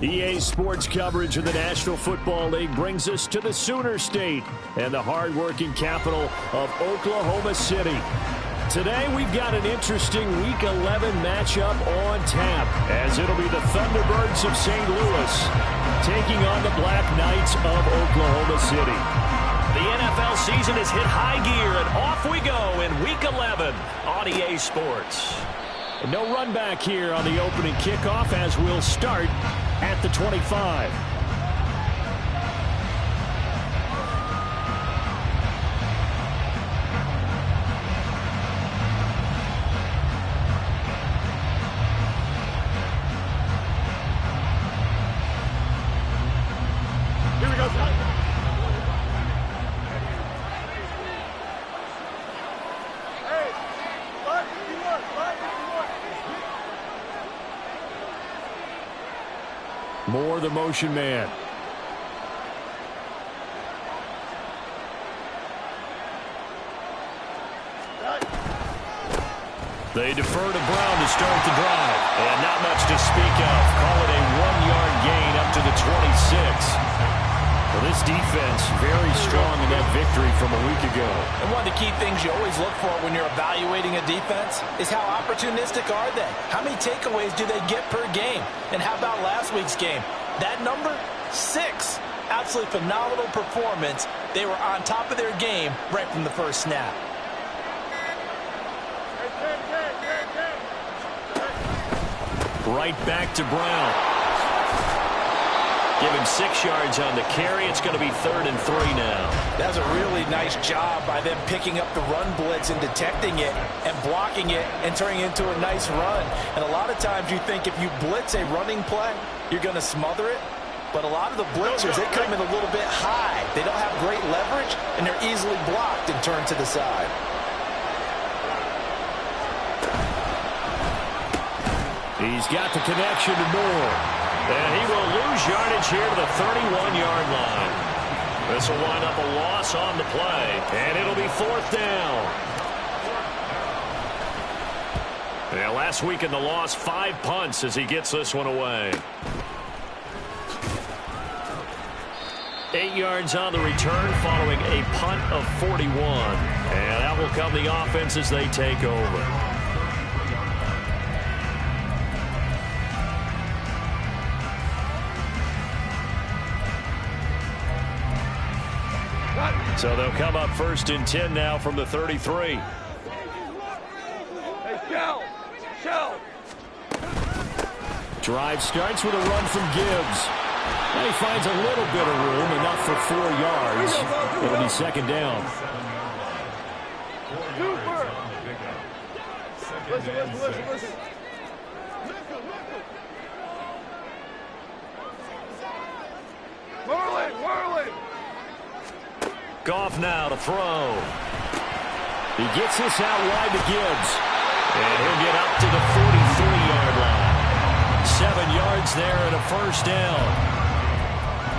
EA Sports coverage of the National Football League brings us to the Sooner State and the hard-working capital of Oklahoma City. Today, we've got an interesting Week 11 matchup on tap, as it'll be the Thunderbirds of St. Louis taking on the Black Knights of Oklahoma City. The NFL season has hit high gear, and off we go in Week 11 on EA Sports. No run back here on the opening kickoff as we'll start at the 25. Here we go. Moore, the motion man. They defer to Brown to start the drive. And not much to speak of. Call it a 1-yard gain up to the 26. Well, this defense very strong in that victory from a week ago. And one of the key things you always look for when you're evaluating a defense is how opportunistic are they? How many takeaways do they get per game? And how about last week's game? That number, 6. Absolutely phenomenal performance. They were on top of their game right from the first snap. Right back to Brown. Give him 6 yards on the carry. It's going to be 3rd and 3 now. That's a really nice job by them picking up the run blitz and detecting it and blocking it and turning it into a nice run. And a lot of times you think if you blitz a running play, you're going to smother it. But a lot of the blitzers, they come in a little bit high. They don't have great leverage, and they're easily blocked and turned to the side. He's got the connection to Moore. And he will lose yardage here to the 31-yard line. This will wind up a loss on the play, and it'll be 4th down. Yeah, last week in the loss, 5 punts as he gets this one away. 8 yards on the return following a punt of 41. And that will come the offense as they take over. So they'll come up 1st and 10 now from the 33. Hey, Shell. Drive starts with a run from Gibbs. Now he finds a little bit of room, enough for 4 yards. It'll be 2nd down. Listen. Whirling. Goff now to throw. He gets this out wide to Gibbs. And he'll get up to the 43-yard line. 7 yards there and a 1st down.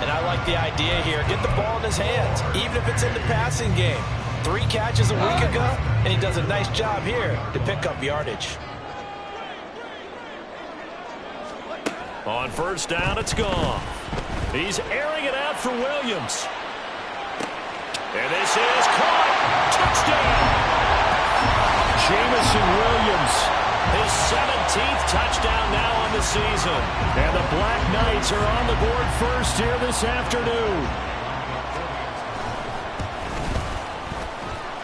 And I like the idea here. Get the ball in his hands, even if it's in the passing game. 3 catches a week ago, and he does a nice job here to pick up yardage. On 1st down, it's Goff. He's airing it out for Williams. And this is caught. Touchdown. Jamison Williams, his 17th touchdown now on the season. And the Black Knights are on the board first here this afternoon.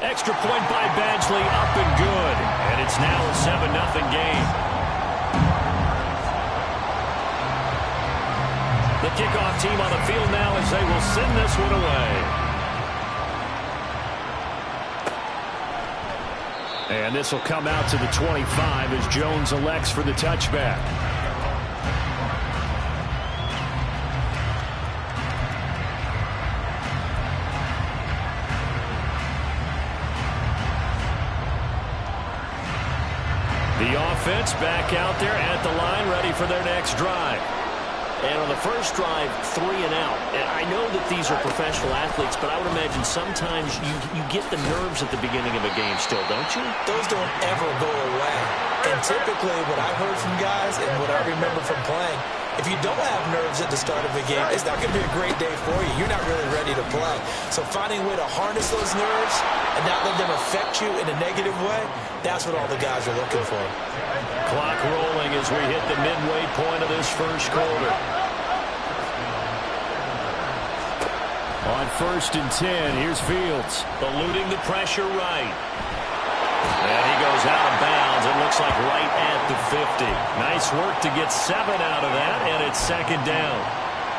Extra point by Badgley, up and good. And it's now a 7-0 game. The kickoff team on the field now as they will send this one away. And this will come out to the 25 as Jones elects for the touchback. The offense back out there at the line, ready for their next drive. And on the first drive, 3 and out. And I know that these are professional athletes, but I would imagine sometimes you get the nerves at the beginning of a game still, don't you? Those don't ever go away. And typically what I've heard from guys and what I remember from playing, If you don't have nerves at the start of a game, it's not going to be a great day for you. You're not really ready to play. So finding a way to harness those nerves and not let them affect you in a negative way, that's what all the guys are looking for. Clock rolling as we hit the midway point of this first quarter. On 1st and 10, here's Fields. Eluding the pressure right. And he goes out of bounds. It looks like right at the 50. Nice work to get 7 out of that, and it's 2nd down.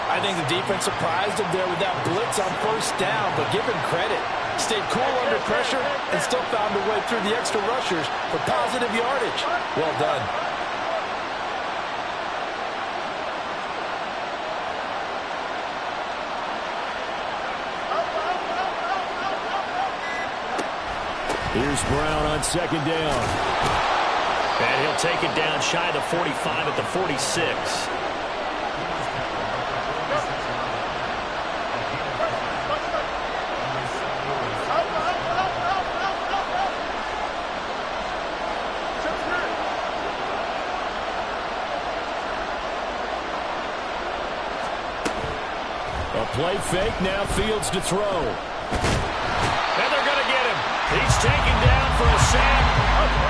I think the defense surprised him there with that blitz on 1st down, but give him credit. Stayed cool under pressure and still found a way through the extra rushers for positive yardage. Well done. Here's Brown on 2nd down. And he'll take it down shy of the 45 at the 46. A play fake, now Fields to throw. And they're going to get him. He's taken down for a sack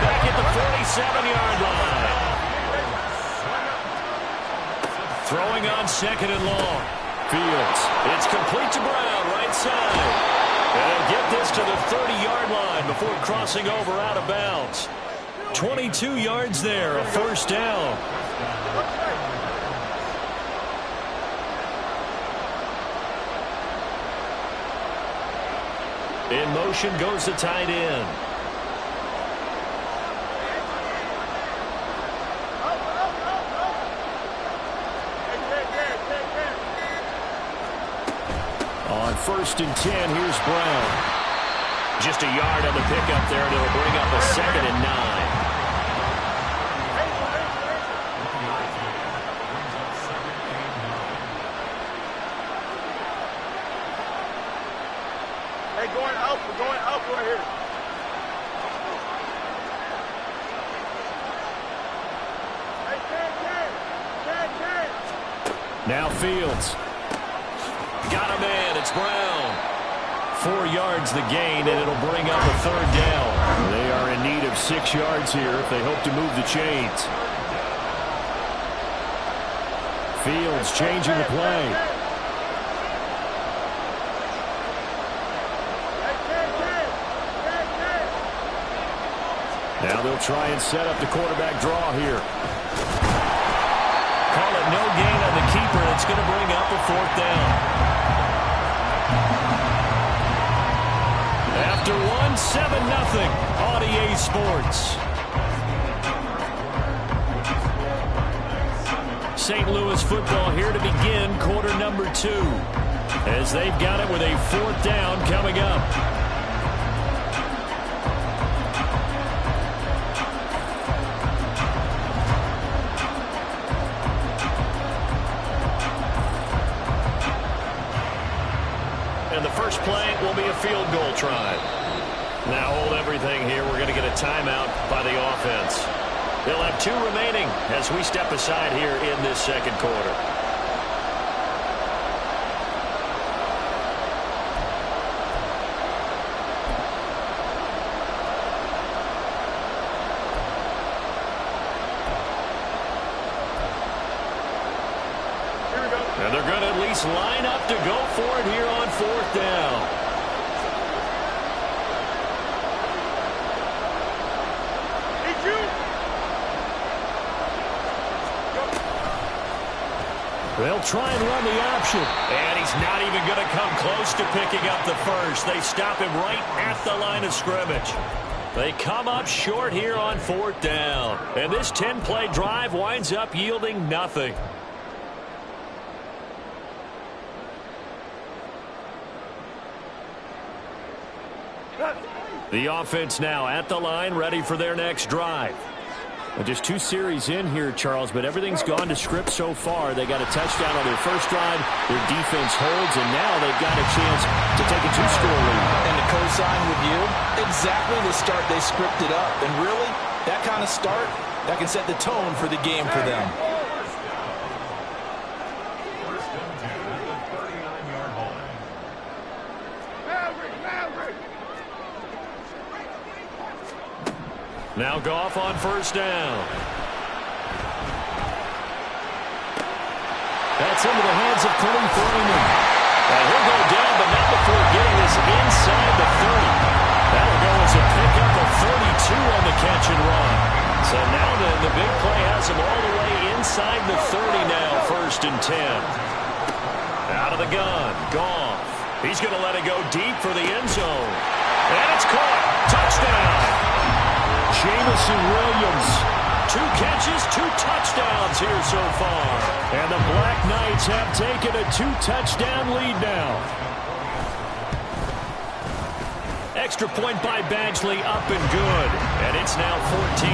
back at the 47-yard line. Throwing on 2nd and long. Fields. It's complete to Brown, right side. And they'll get this to the 30-yard line before crossing over out of bounds. 22 yards there, a 1st down. In motion goes the tight end. On 1st and 10, here's Brown. Just a yard on the pickup there, and it'll bring up a 2nd and 9. We're going up right here. Now Fields. Got him in. It's Brown. 4 yards the gain, and it'll bring up a 3rd down. They are in need of 6 yards here if they hope to move the chains. Fields changing the play. Now they'll try and set up the quarterback draw here. Call it no gain on the keeper. It's going to bring up a 4th down. After 7-0 on EA Sports. St. Louis football here to begin quarter number 2. As they've got it with a 4th down coming up. And the first play will be a field goal try. Now hold everything here. We're going to get a timeout by the offense. They'll have 2 remaining as we step aside here in this 2nd quarter. And they're going to at least line up to go for it here on 4th down. They'll try and run the option. And he's not even going to come close to picking up the first. They stop him right at the line of scrimmage. They come up short here on 4th down. And this 10-play drive winds up yielding nothing. The offense now at the line, ready for their next drive. Well, just 2 series in here, Charles, but everything's gone to script so far. They got a touchdown on their first drive. Their defense holds, and now they've got a chance to take a 2-score lead. And to co-sign with you, exactly the start they scripted up. And really, that kind of start, that can set the tone for the game for them. Now Goff on first down. That's into the hands of Khalif Raymond. And he'll go down, but not before getting this inside the 30. That'll go as a pickup of 32 on the catch and run. So now the big play has him all the way inside the 30 now, 1st and 10. Out of the gun, Goff. He's going to let it go deep for the end zone. And it's caught. Touchdown. Jamison Williams. 2 catches, 2 touchdowns here so far. And the Black Knights have taken a 2-touchdown lead now. Extra point by Badgley, up and good. And it's now 14-0.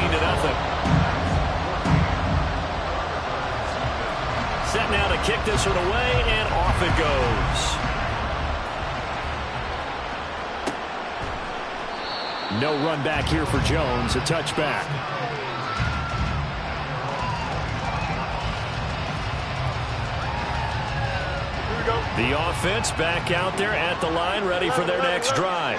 Set now to kick this one away, and off it goes. No run back here for Jones, a touchback. The offense back out there at the line, ready for their next drive.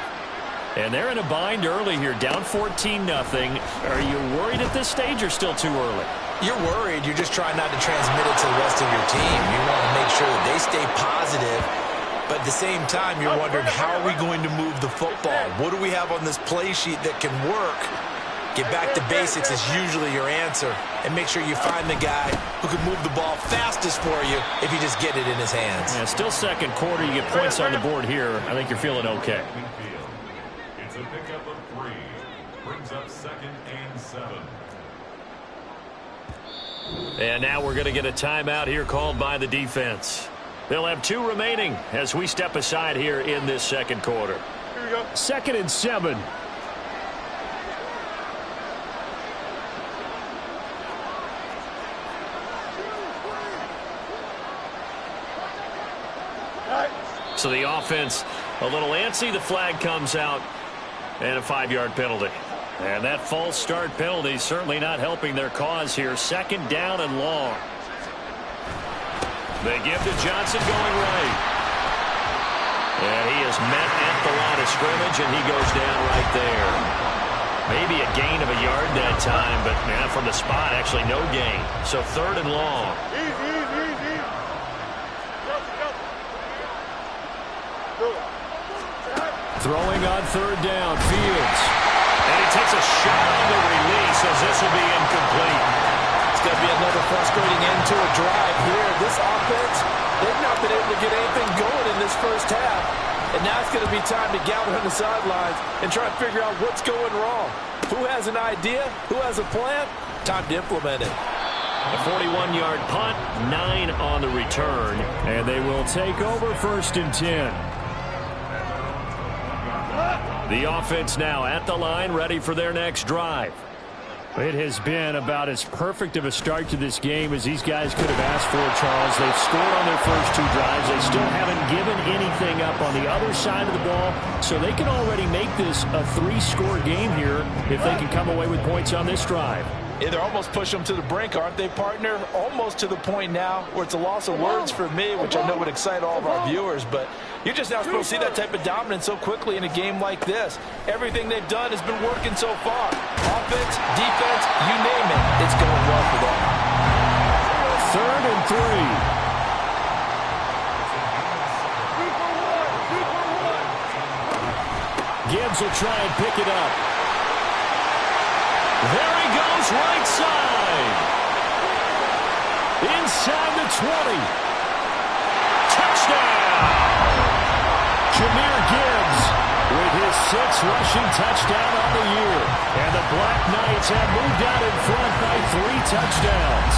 And they're in a bind early here, down 14-0. Are you worried at this stage or still too early? You're worried. You're just trying not to transmit it to the rest of your team. You want to make sure that they stay positive. But at the same time, you're wondering, how are we going to move the football? What do we have on this play sheet that can work? Get back to basics is usually your answer. And make sure you find the guy who can move the ball fastest for you if you just get it in his hands. Yeah, still second quarter. You get points on the board here. I think you're feeling okay. It's a pickup of 3. Brings up 2nd and 7. And now we're going to get a timeout here called by the defense. They'll have 2 remaining as we step aside here in this second quarter. Here we go. 2nd and 7. So the offense a little antsy. The flag comes out and a 5-yard penalty. And that false start penalty certainly not helping their cause here. 2nd down and long. They give to Johnson going right. And he is met at the line of scrimmage, and he goes down right there. Maybe a gain of a yard that time, but man, from the spot, actually no gain. So 3rd and long. Easy. Go. Throwing on 3rd down, Fields. And he takes a shot on the release as this will be incomplete. It's going to be another frustrating end to a drive here. This offense, they've not been able to get anything going in this first half. And now it's going to be time to gather on the sidelines and try to figure out what's going wrong. Who has an idea? Who has a plan? Time to implement it. A 41-yard punt, 9 on the return. And they will take over 1st and 10. The offense now at the line, ready for their next drive. It has been about as perfect of a start to this game as these guys could have asked for, Charles. They've scored on their first 2 drives. They still haven't given anything up on the other side of the ball, so they can already make this a 3-score game here if they can come away with points on this drive. Yeah, they're almost pushing them to the brink, aren't they, partner? Almost to the point now where it's a loss of words for me, which I know would excite all of our viewers, but you're just not supposed to see that type of dominance so quickly in a game like this. Everything they've done has been working so far. Offense, defense, you name it. It's going well for them. 3rd and 3. Gibbs will try and pick it up. There he goes, right side. Inside the 20. Touchdown! Jahmyr Gibbs with his 6th rushing touchdown on the year. And the Black Knights have moved out in front by 3 touchdowns.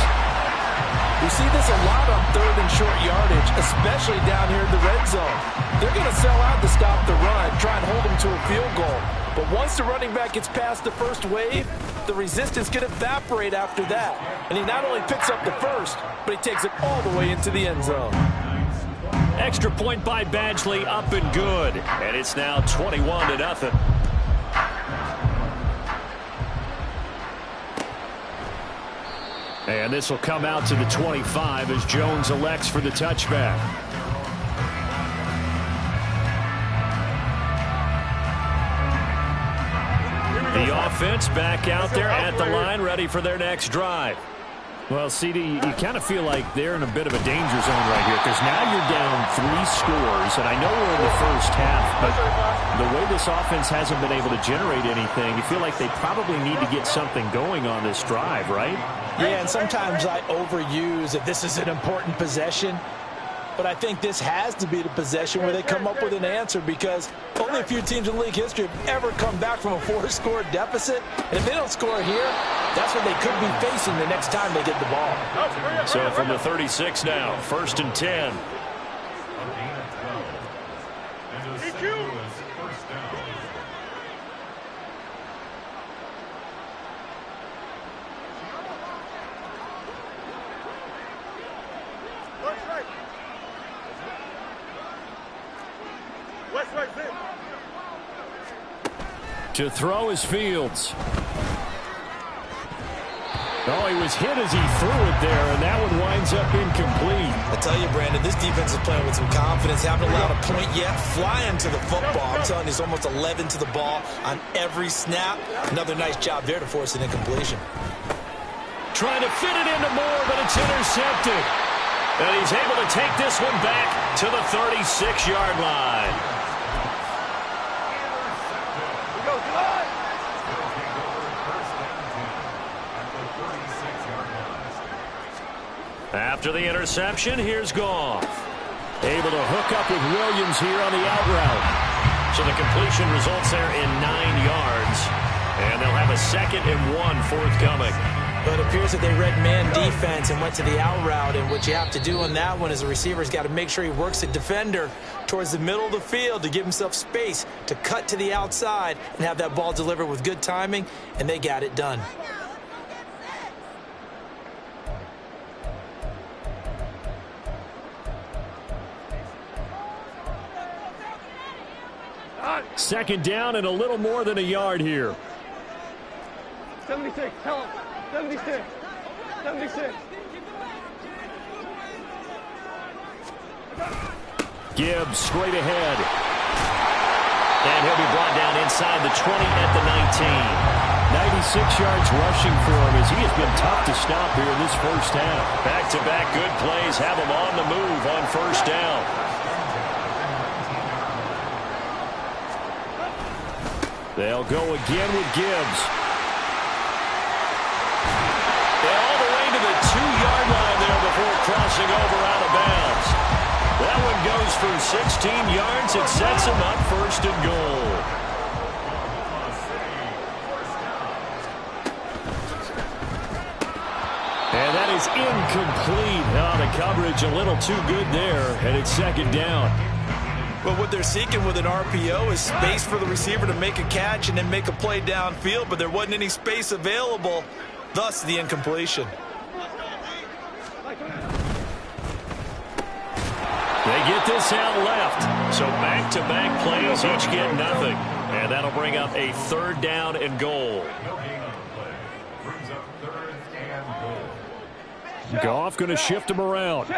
We see this a lot on 3rd and short yardage, especially down here in the red zone. They're going to sell out to stop the run, try and hold them to a field goal. But once the running back gets past the first wave, the resistance can evaporate after that. And he not only picks up the first, but he takes it all the way into the end zone. Extra point by Badgley, up and good. And it's now 21-0. And this will come out to the 25 as Jones elects for the touchback. The offense back out there at the line, ready for their next drive. Well, CD, you kind of feel like they're in a bit of a danger zone right here because now you're down 3 scores, and I know we're in the first half, but the way this offense hasn't been able to generate anything, you feel like they probably need to get something going on this drive, right? Yeah, and sometimes I overuse that this is an important possession, but I think this has to be the possession where they come up with an answer because only a few teams in league history have ever come back from a 4-score deficit. And if they don't score here, that's what they could be facing the next time they get the ball. So from the 36 now, 1st and 10. To throw is Fields. Oh, he was hit as he threw it there, and that one winds up incomplete. I tell you, Brandon, this defense is playing with some confidence. Haven't allowed a point yet. Flying to the football. I'm telling you, it's almost 11 to the ball on every snap. Another nice job there to force an incompletion. Trying to fit it into Moore, but it's intercepted. And he's able to take this one back to the 36-yard line. After the interception, here's Goff. Able to hook up with Williams here on the out route. So the completion results there in 9 yards. And they'll have a 2nd and 1 forthcoming. But it appears that they read man defense and went to the out route. And what you have to do on that one is the receiver's got to make sure he works the defender towards the middle of the field to give himself space to cut to the outside and have that ball delivered with good timing. And they got it done. Second down and a little more than a yard here. 76, tell him. 76. 76. Gibbs straight ahead. And he'll be brought down inside the 20 at the 19. 96 yards rushing for him as he has been tough to stop here in this first half. Back-to-back good plays have him on the move on first down. They'll go again with Gibbs. All the way to the 2-yard line there before crossing over out of bounds. That one goes for 16 yards. It sets him up 1st and goal. And that is incomplete. Oh, the coverage a little too good there, and it's 2nd down. But what they're seeking with an RPO is space for the receiver to make a catch and then make a play downfield, but there wasn't any space available, thus the incompletion. They get this out left. So back-to-back plays, each get nothing. And that'll bring up a 3rd down and goal. Brings up 3rd and goal. Goff going to shift him around.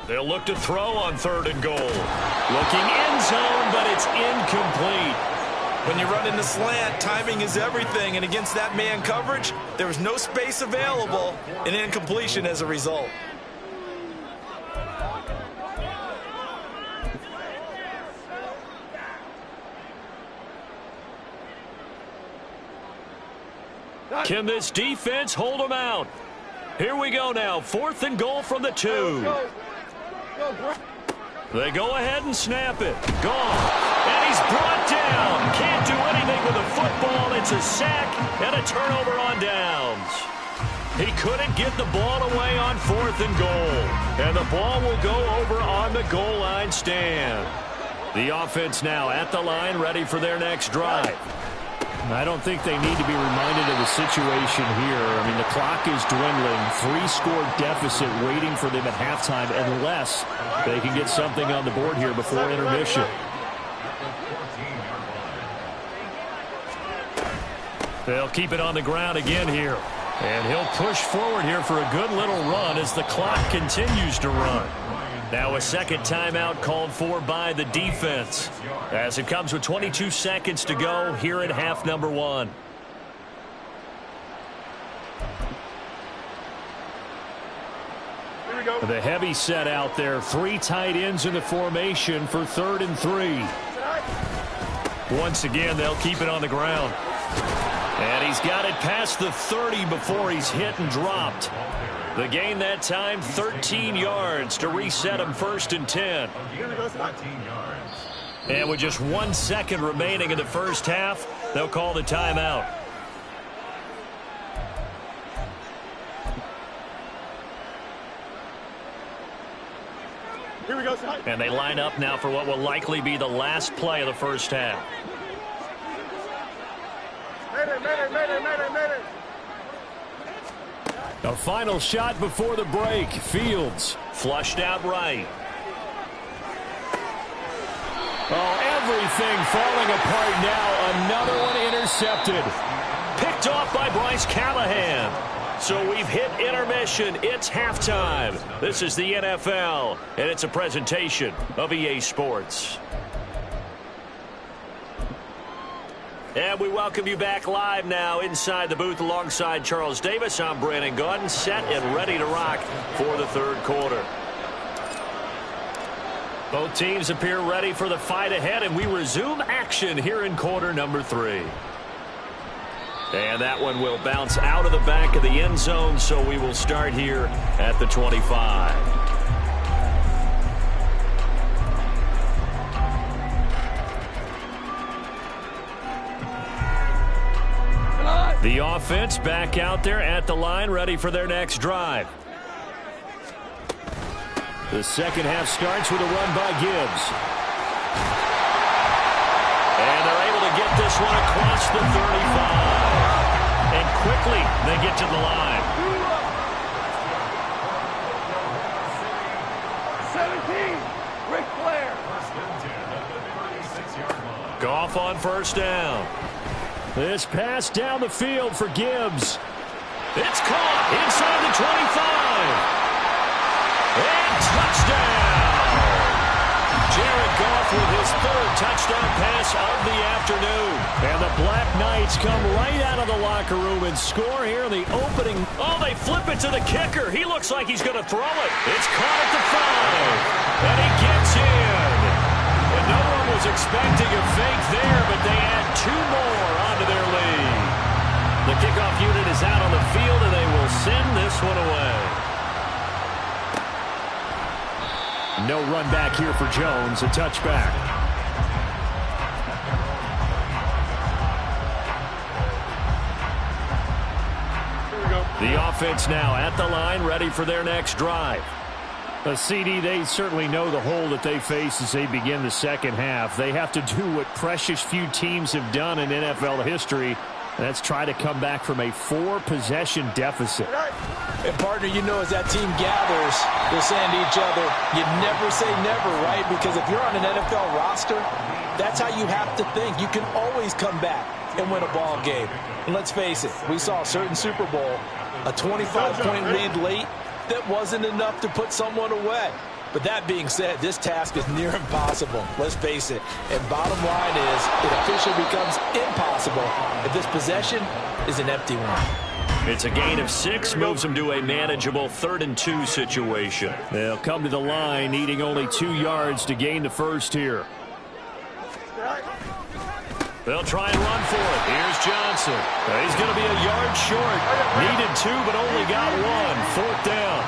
They'll look to throw on 3rd and goal. Looking end zone, but it's incomplete. When you run in the slant, timing is everything, and against that man coverage, there was no space available, and incompletion as a result. Can this defense hold them out? Here we go now. 4th and goal from the 2. They go ahead and snap it. Gone. And he's brought down. Can't do anything with the football. It's a sack and a turnover on downs. He couldn't get the ball away on 4th and goal. And the ball will go over on the goal line stand. The offense now at the line, ready for their next drive. I don't think they need to be reminded of the situation here. I mean, the clock is dwindling. 3-score deficit waiting for them at halftime unless they can get something on the board here before intermission. They'll keep it on the ground again here. And he'll push forward here for a good little run as the clock continues to run. Now a second timeout called for by the defense, as it comes with 22 seconds to go here in half number 1. Here we go. The heavy set out there. 3 tight ends in the formation for 3rd and 3. Once again, they'll keep it on the ground. And he's got it past the 30 before he's hit and dropped. The gain that time, 13 yards to reset him 1st and 10. And with just 1 second remaining in the first half, they'll call the timeout. Here we go. And they line up now for what will likely be the last play of the first half. Mayday. A final shot before the break. Fields. Flushed out right. Oh, everything falling apart now. Another one intercepted. Picked off by Bryce Callahan. So we've hit intermission. It's halftime. This is the NFL, and it's a presentation of EA Sports. And we welcome you back live now inside the booth alongside Charles Davis. I'm Brandon Gaudin, set and ready to rock for the third quarter. Both teams appear ready for the fight ahead, and we resume action here in quarter number 3. And that one will bounce out of the back of the end zone, so we will start here at the 25. The offense back out there at the line, ready for their next drive. The second half starts with a run by Gibbs. And they're able to get this one across the 35. And quickly, they get to the line. 17, Ric Flair. Goff on first down. This pass down the field for Gibbs. It's caught inside the 25. And touchdown. Jared Goff with his 3rd touchdown pass of the afternoon. And the Black Knights come right out of the locker room and score here in the opening. Oh, they flip it to the kicker. He looks like he's going to throw it. It's caught at the 5. And he gets in. And no one was expecting a fake there, but they add 2 more onto their lead. The kickoff unit is out on the field, and they will send this one away. No run back here for Jones. A touchback. Here we go. The offense now at the line, ready for their next drive. A CD, they certainly know the hole that they face as they begin the second half. They have to do what precious few teams have done in NFL history. That's try to come back from a 4-possession deficit. And, partner, you know, as that team gathers, they're saying to each other, you never say never, right? Because if you're on an NFL roster, that's how you have to think. You can always come back and win a ball game. And let's face it, we saw a certain Super Bowl, a 25-point lead late, that wasn't enough to put someone away. But that being said, this task is near impossible. Let's face it. And bottom line is, it officially becomes impossible if this possession is an empty one. It's a gain of 6, moves them to a manageable 3rd and 2 situation. They'll come to the line, needing only 2 yards to gain the first here. They'll try and run for it. Here's Johnson. He's going to be a yard short. Needed 2, but only got 1. 4th down.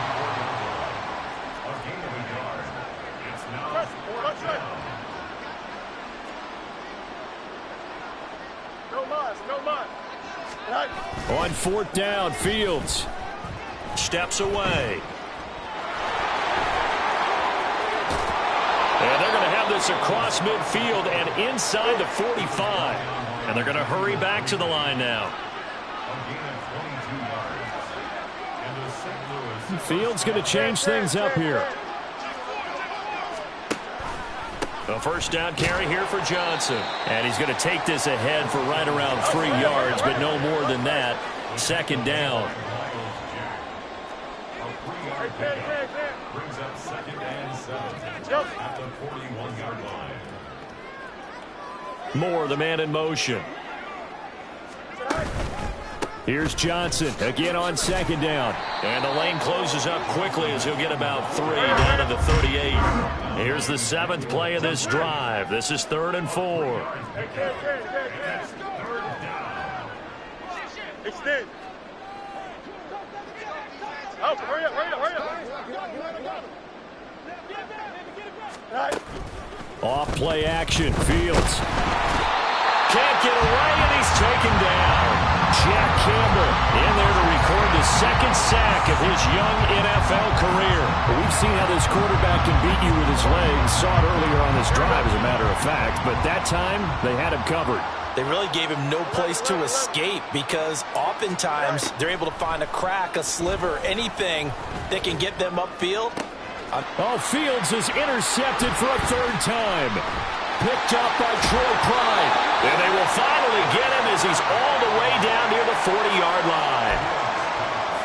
On 4th down, Fields steps away. And they're going to have this across midfield and inside the 45. And they're going to hurry back to the line now. Fields going to change things up here. A first down carry here for Johnson. And he's going to take this ahead for right around 3 yards, but no more than that. Second down. Brings up second and 7 at the 41-yard line. Moore, the man in motion. Here's Johnson again on second down. And the lane closes up quickly as he'll get about 3 down to the 38. Here's the 7th play of this drive. This is 3rd and 4. Extend. Oh, hurry up. Off play action. Fields. Can't get away, and he's taken down. Jack Campbell in there to record the 2nd sack of his young NFL career. We've seen how this quarterback can beat you with his legs. Saw it earlier on this drive, as a matter of fact. But that time, they had him covered. They really gave him no place to escape because oftentimes they're able to find a crack, a sliver, anything that can get them upfield. Oh, Fields is intercepted for a 3rd time. Picked up by Troy Pride. And they will finally get him as he's all the way down near the 40-yard line.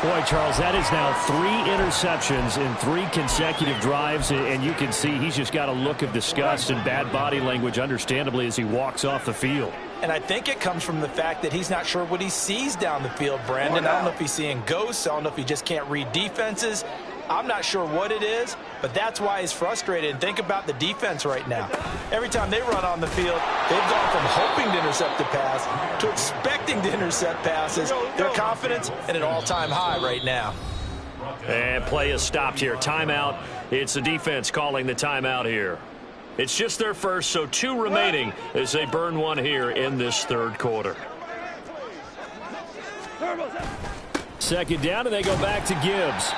Boy, Charles, that is now 3 interceptions in 3 consecutive drives, and you can see he's just got a look of disgust and bad body language, understandably, as he walks off the field. And I think it comes from the fact that he's not sure what he sees down the field, Brandon. I don't know if he's seeing ghosts. I don't know if he just can't read defenses. I'm not sure what it is, but that's why he's frustrated. And think about the defense right now. Every time they run on the field, they've gone from hoping to intercept a pass to expecting to intercept passes. Their confidence at an all-time high right now. And play is stopped here. Timeout. It's the defense calling the timeout here. It's just their first, so 2 remaining as they burn 1 here in this 3rd quarter. Second down, and they go back to Gibbs.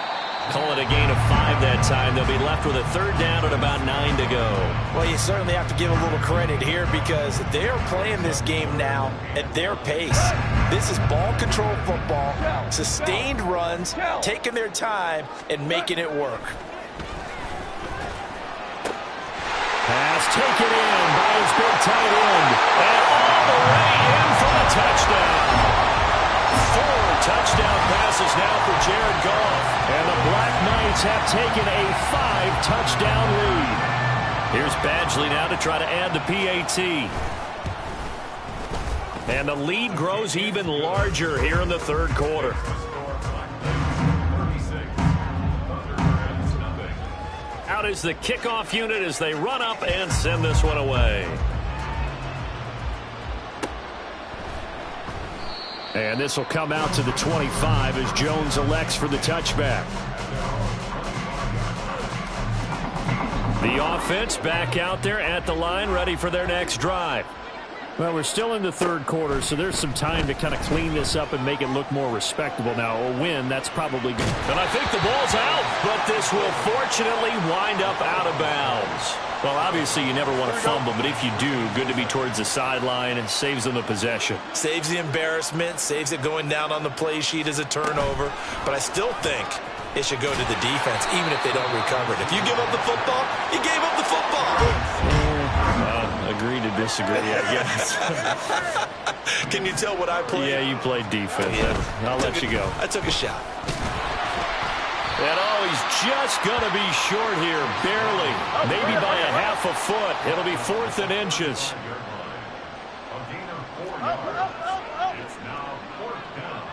Call it a gain of 5 that time. They'll be left with a 3rd down and about 9 to go. Well, you certainly have to give a little credit here because they are playing this game now at their pace. This is ball control football, sustained runs, taking their time and making it work. Pass taken in by his big tight end. And all the way in for the touchdown. 4 touchdown passes now for Jared Goff. And the Black Knights have taken a 5-touchdown lead. Here's Badgley now to try to add the PAT. And the lead grows even larger here in the 3rd quarter. Out is the kickoff unit as they run up and send this one away. And this will come out to the 25 as Jones elects for the touchback. The offense back out there at the line, ready for their next drive. Well, we're still in the 3rd quarter, so there's some time to kind of clean this up and make it look more respectable. Now, a win, that's probably good. And I think the ball's out, but this will fortunately wind up out of bounds. Well, obviously, you never want to fumble, but if you do, good to be towards the sideline and saves them the possession. Saves the embarrassment, saves it going down on the play sheet as a turnover. But I still think it should go to the defense, even if they don't recover it. If you give up the football, you gave up the football. Agree to disagree, I guess. Can you tell what I played? Yeah, you played defense. Yeah. I'll let you go. I took a shot. And he's just going to be short here, barely. Maybe by a half a foot. It'll be 4th and inches. A gain of 4 yards. It's now 4th down.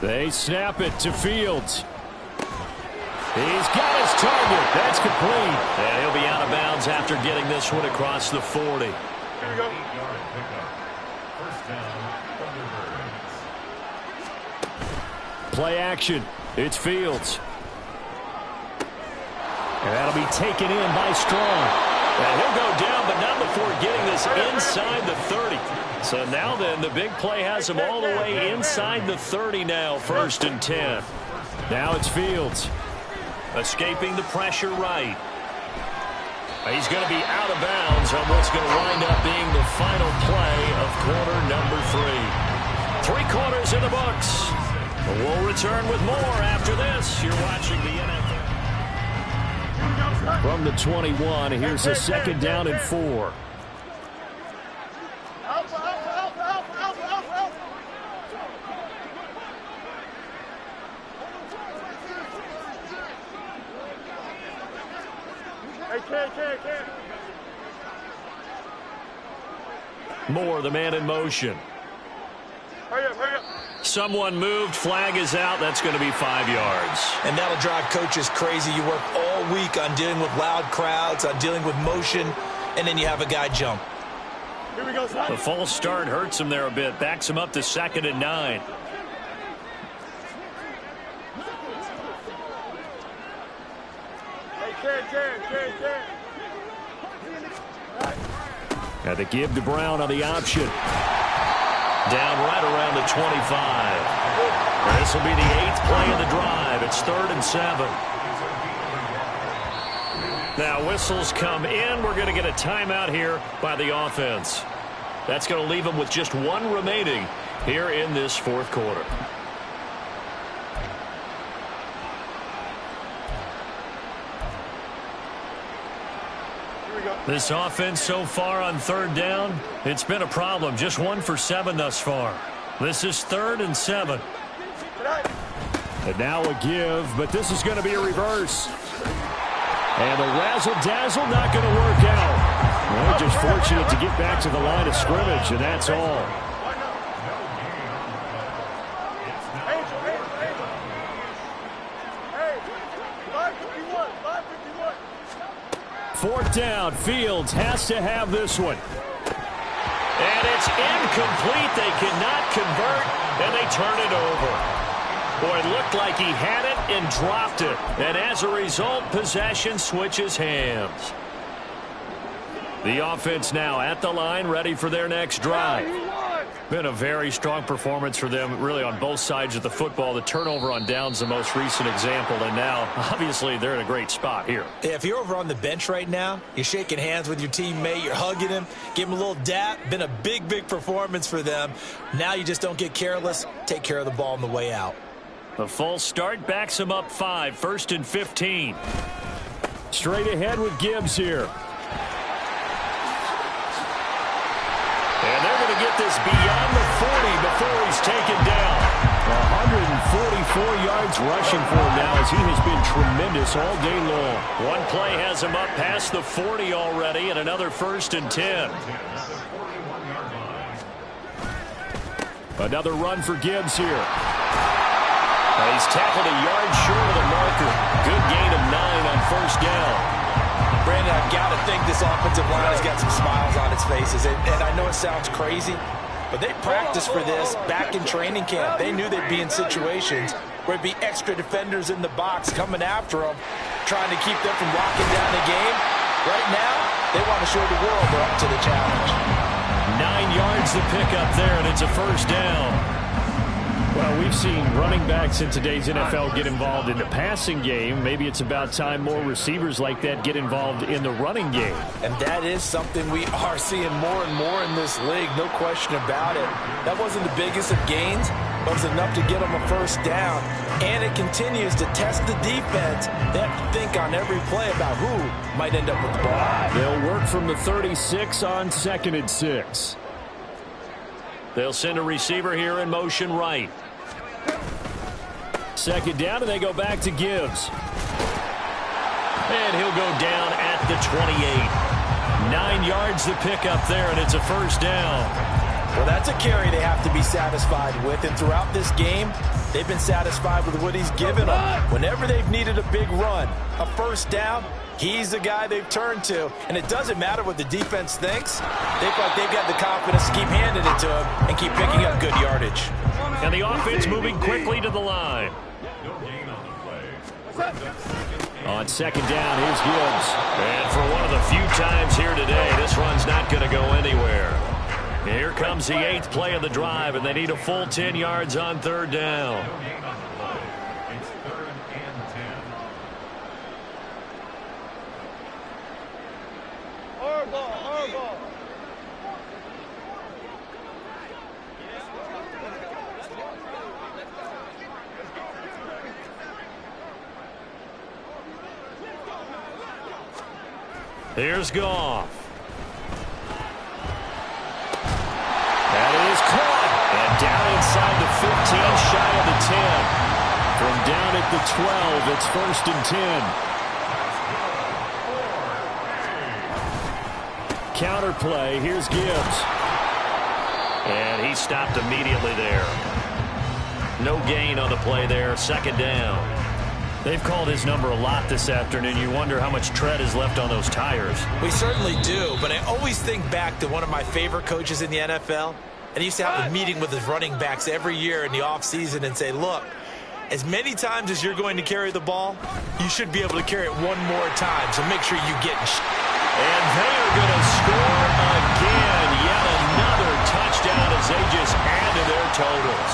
They snap it to Fields. He's got his target. That's complete. And he'll be out of bounds after getting this one across the 40. Here we go. 8-yard pickup. First down, Thunderbirds. Play action. It's Fields. And that'll be taken in by Strong. And he'll go down, but not before getting this inside the 30. So now then, the big play has him all the way inside the 30 now, 1st and 10. Now it's Fields. Escaping the pressure right. He's going to be out of bounds on what's going to wind up being the final play of quarter number 3. 3 quarters in the books. We'll return with more after this. You're watching the NFL. From the 21, here's a second down and 4. Moore, the man in motion. Hurry up, hurry up. Someone moved. Flag is out. That's going to be 5 yards. And that'll drive coaches crazy. You work all week on dealing with loud crowds, on dealing with motion, and then you have a guy jump. Here we go, son. The false start hurts him there a bit. Backs him up to 2nd and 9. Hey, Ken. Got the give to Brown on the option. Down right around the 25. This will be the 8th play of the drive. It's 3rd and 7. Now whistles come in. We're going to get a timeout here by the offense. That's going to leave them with just 1 remaining here in this 4th quarter. This offense so far on 3rd down, it's been a problem. Just 1 for 7 thus far. This is 3rd and 7. And now a give, but this is going to be a reverse. And the razzle-dazzle not going to work out. Well, just fortunate to get back to the line of scrimmage, and that's all. Fourth down, Fields has to have this one. And it's incomplete. They cannot convert, and they turn it over. Boy, it looked like he had it and dropped it. And as a result, possession switches hands. The offense now at the line, ready for their next drive. Been a very strong performance for them, really, on both sides of the football. The turnover on downs, the most recent example, and now, obviously, they're in a great spot here. Yeah, if you're over on the bench right now, you're shaking hands with your teammate, you're hugging him, give him a little dap. Been a big, big performance for them. Now you just don't get careless. Take care of the ball on the way out. The false start backs him up 5, 1st and 15. Straight ahead with Gibbs here. And they're going to get this beyond the 40 before he's taken down. 144 yards rushing for him now, as he has been tremendous all day long. One play has him up past the 40 already, and another 1st and 10. Another run for Gibbs here. He's tackled a yard short of the marker. Good gain of 9 on 1st down. Brandon, I've got to think this offensive line has got some smiles on its faces. And I know it sounds crazy, but they practiced for this back in training camp. They knew they'd be in situations where it'd be extra defenders in the box coming after them, trying to keep them from locking down the game. Right now, they want to show the world they're up to the challenge. 9 yards to pick up there, and it's a 1st down. Well, we've seen running backs in today's NFL get involved in the passing game. Maybe it's about time more receivers like that get involved in the running game. And that is something we are seeing more and more in this league, no question about it. That wasn't the biggest of gains, but it was enough to get them a 1st down. And it continues to test the defense. They have to think on every play about who might end up with the ball. They'll work from the 36 on 2nd and 6. They'll send a receiver here in motion right. 2nd down, and they go back to Gibbs. And he'll go down at the 28. 9 yards to pick up there, and it's a 1st down. Well, that's a carry they have to be satisfied with. And throughout this game, they've been satisfied with what he's given them. Whenever they've needed a big run, a 1st down, he's the guy they've turned to. And it doesn't matter what the defense thinks. They feel like they've got the confidence to keep handing it to him and keep picking up good yardage. And the offense moving quickly to the line. On 2nd down, here's Gibbs. And for one of the few times here today, this run's not going to go anywhere. Here comes the 8th play of the drive, and they need a full 10 yards on 3rd down. Here's Goff. That is caught. And down inside the 15, shy of the 10. From down at the 12, it's 1st and 10. Counterplay. Here's Gibbs. And he stopped immediately there. No gain on the play there. 2nd down. They've called his number a lot this afternoon. You wonder how much tread is left on those tires. We certainly do, but I always think back to one of my favorite coaches in the NFL. And he used to have a meeting with his running backs every year in the offseason and say, look, as many times as you're going to carry the ball, you should be able to carry it one more time. So make sure you get in. And they are going to score again. Yet another touchdown as they just add to their totals.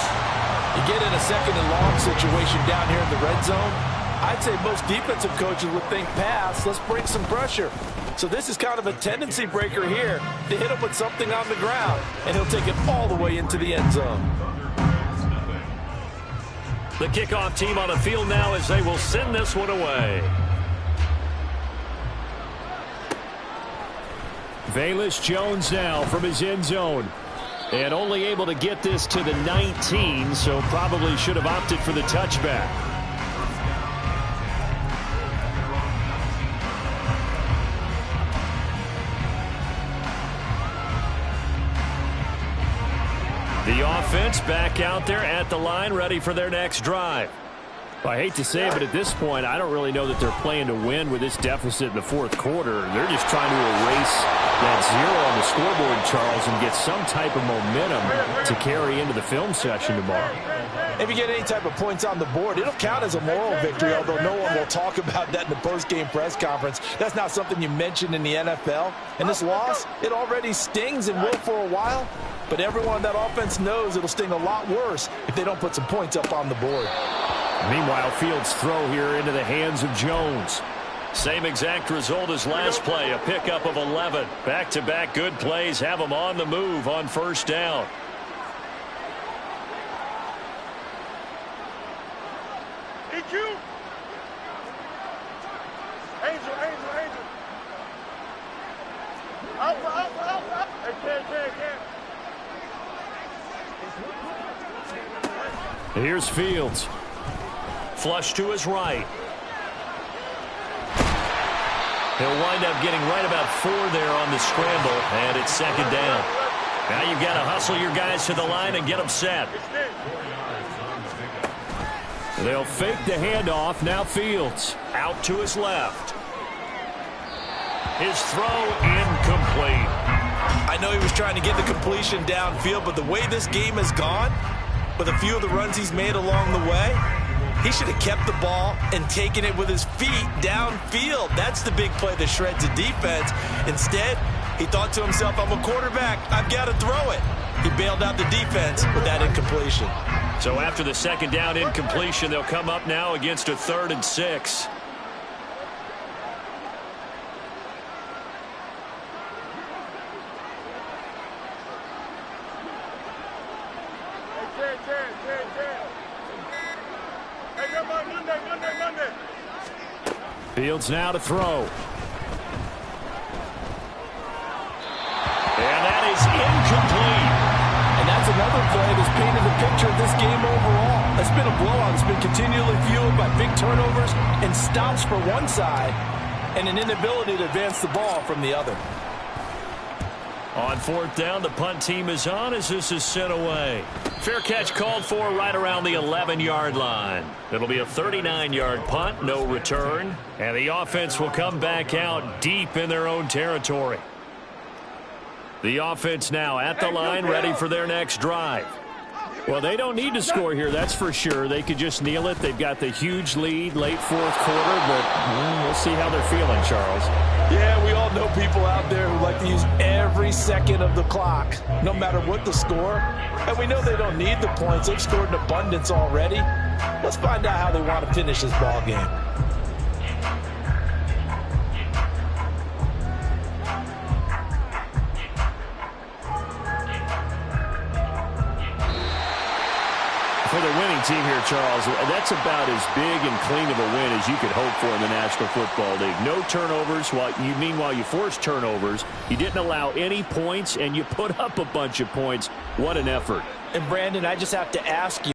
You get in a 2nd and long situation down here in the red zone. I'd say most defensive coaches would think pass. Let's bring some pressure. So this is kind of a tendency breaker here to hit him with something on the ground. And he'll take it all the way into the end zone. The kickoff team on the field now as they will send this one away. Velus Jones now from his end zone. And only able to get this to the 19, so probably should have opted for the touchback. The offense back out there at the line, ready for their next drive. Well, I hate to say it, but at this point, I don't really know that they're playing to win with this deficit in the 4th quarter. They're just trying to erase that 0 on the scoreboard, Charles, and get some type of momentum to carry into the film session tomorrow. If you get any type of points on the board, it'll count as a moral victory, although no one will talk about that in the post-game press conference. That's not something you mentioned in the NFL. And this loss, it already stings and will for a while. But everyone on that offense knows it'll sting a lot worse if they don't put some points up on the board. Meanwhile, Fields' throw here into the hands of Jones. Same exact result as last play, a pickup of 11. Back-to-back good plays have them on the move on 1st down. EQ. Angel. Out. Hey, can. Here's Fields. Flush to his right. He'll wind up getting right about 4 there on the scramble, and it's 2nd down. Now you've got to hustle your guys to the line and get them set. They'll fake the handoff. Now Fields. Out to his left. His throw incomplete. I know he was trying to get the completion downfield, but the way this game has gone, with a few of the runs he's made along the way, he should have kept the ball and taken it with his feet downfield. That's the big play that shreds the defense. Instead, he thought to himself, I'm a quarterback, I've got to throw it. He bailed out the defense with that incompletion. So after the 2nd down incompletion, they'll come up now against a 3rd and 6. Monday. Fields now to throw. And that is incomplete. And that's another play that's painted the picture of this game overall. It's been a blowout. It's been continually fueled by big turnovers and stops for one side and an inability to advance the ball from the other. On 4th down, the punt team is on as this is sent away. Fair catch called for right around the 11-yard line. It'll be a 39-yard punt, no return. And the offense will come back out deep in their own territory. The offense now at the line, ready for their next drive. Well, they don't need to score here, that's for sure. They could just kneel it. They've got the huge lead, late 4th quarter, but we'll see how they're feeling, Charles. Yeah, we all know people out there who like to use every second of the clock, no matter what the score. And we know they don't need the points. They've scored in abundance already. Let's find out how they want to finish this ball game. For the winning team here, Charles. That's about as big and clean of a win as you could hope for in the National Football League. No turnovers. Meanwhile, you forced turnovers. You didn't allow any points, and you put up a bunch of points. What an effort. And, Brandon, I just have to ask you,